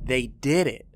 They did it.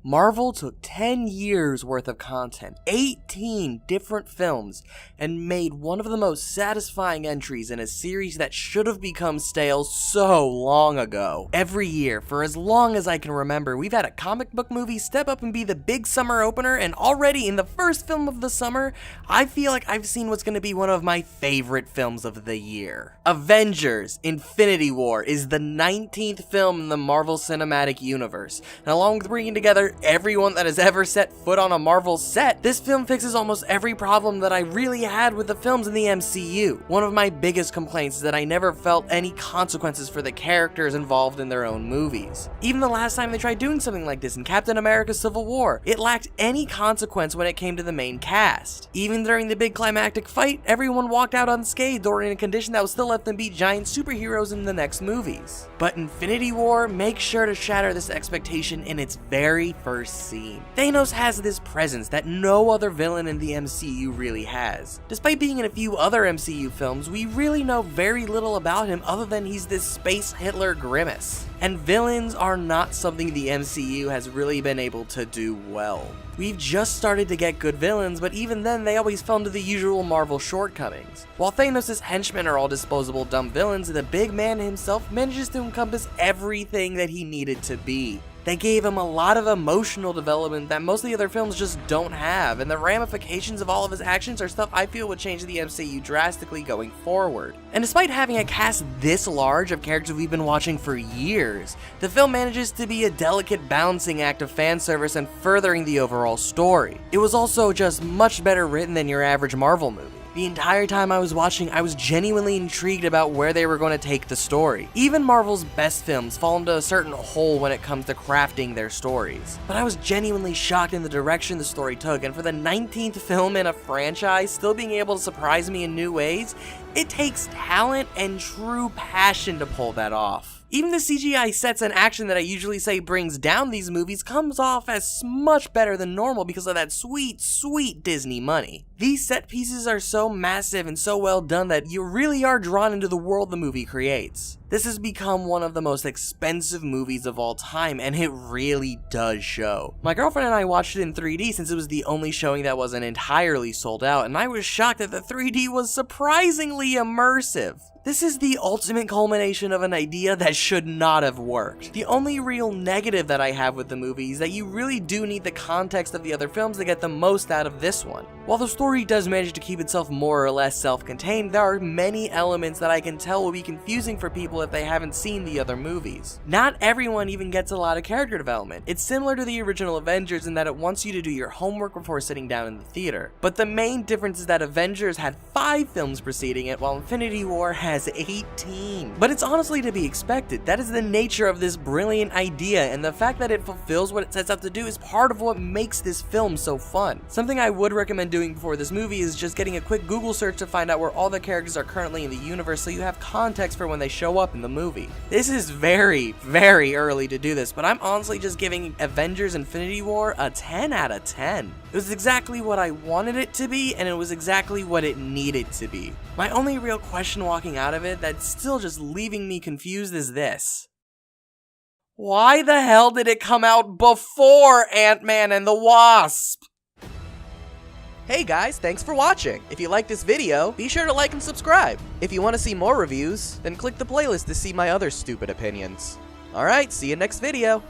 Marvel took 10 years worth of content, 18 different films, and made one of the most satisfying entries in a series that should have become stale so long ago. Every year, for as long as I can remember, we've had a comic book movie step up and be the big summer opener, and already in the first film of the summer, I feel like I've seen what's going to be one of my favorite films of the year. Avengers: Infinity War is the 19th film in the Marvel Cinematic Universe, and along with bringing together everyone that has ever set foot on a Marvel set, this film fixes almost every problem that I really had with the films in the MCU. One of my biggest complaints is that I never felt any consequences for the characters involved in their own movies. Even the last time they tried doing something like this in Captain America: Civil War, it lacked any consequence when it came to the main cast. Even during the big climactic fight, everyone walked out unscathed or in a condition that would still let them beat giant superheroes in the next movies. But Infinity War makes sure to shatter this expectation in its very first scene. Thanos has this presence that no other villain in the MCU really has. Despite being in a few other MCU films, we really know very little about him other than he's this space Hitler grimace. And villains are not something the MCU has really been able to do well. We've just started to get good villains, but even then they always fell into the usual Marvel shortcomings. While Thanos' henchmen are all disposable dumb villains, the big man himself manages to encompass everything that he needed to be. They gave him a lot of emotional development that most of the other films just don't have, and the ramifications of all of his actions are stuff I feel would change the MCU drastically going forward. And despite having a cast this large of characters we've been watching for years, the film manages to be a delicate balancing act of fan service and furthering the overall story. It was also just much better written than your average Marvel movie. The entire time I was watching, I was genuinely intrigued about where they were going to take the story. Even Marvel's best films fall into a certain hole when it comes to crafting their stories. But I was genuinely shocked in the direction the story took, and for the 19th film in a franchise still being able to surprise me in new ways, it takes talent and true passion to pull that off. Even the CGI sets and action that I usually say brings down these movies comes off as much better than normal because of that sweet, sweet Disney money. These set pieces are so massive and so well done that you really are drawn into the world the movie creates. This has become one of the most expensive movies of all time, and it really does show. My girlfriend and I watched it in 3D since it was the only showing that wasn't entirely sold out, and I was shocked that the 3D was surprisingly immersive. This is the ultimate culmination of an idea that should not have worked. The only real negative that I have with the movie is that you really do need the context of the other films to get the most out of this one. While the story does manage to keep itself more or less self-contained, there are many elements that I can tell will be confusing for people if they haven't seen the other movies. Not everyone even gets a lot of character development. It's similar to the original Avengers in that it wants you to do your homework before sitting down in the theater. But the main difference is that Avengers had 5 films preceding it, while Infinity War has 18. But it's honestly to be expected. That is the nature of this brilliant idea, and the fact that it fulfills what it sets out to do is part of what makes this film so fun. Something I would recommend doing before this movie is just getting a quick Google search to find out where all the characters are currently in the universe so you have context for when they show up in the movie. This is very, very early to do this, but I'm honestly just giving Avengers: Infinity War a 10 out of 10. It was exactly what I wanted it to be, and it was exactly what it needed to be. My only real question walking out of it that's still just leaving me confused is this. Why the hell did it come out before Ant-Man and the Wasp? Hey guys, thanks for watching. If you like this video, be sure to like and subscribe. If you want to see more reviews, then click the playlist to see my other stupid opinions. Alright, see you next video.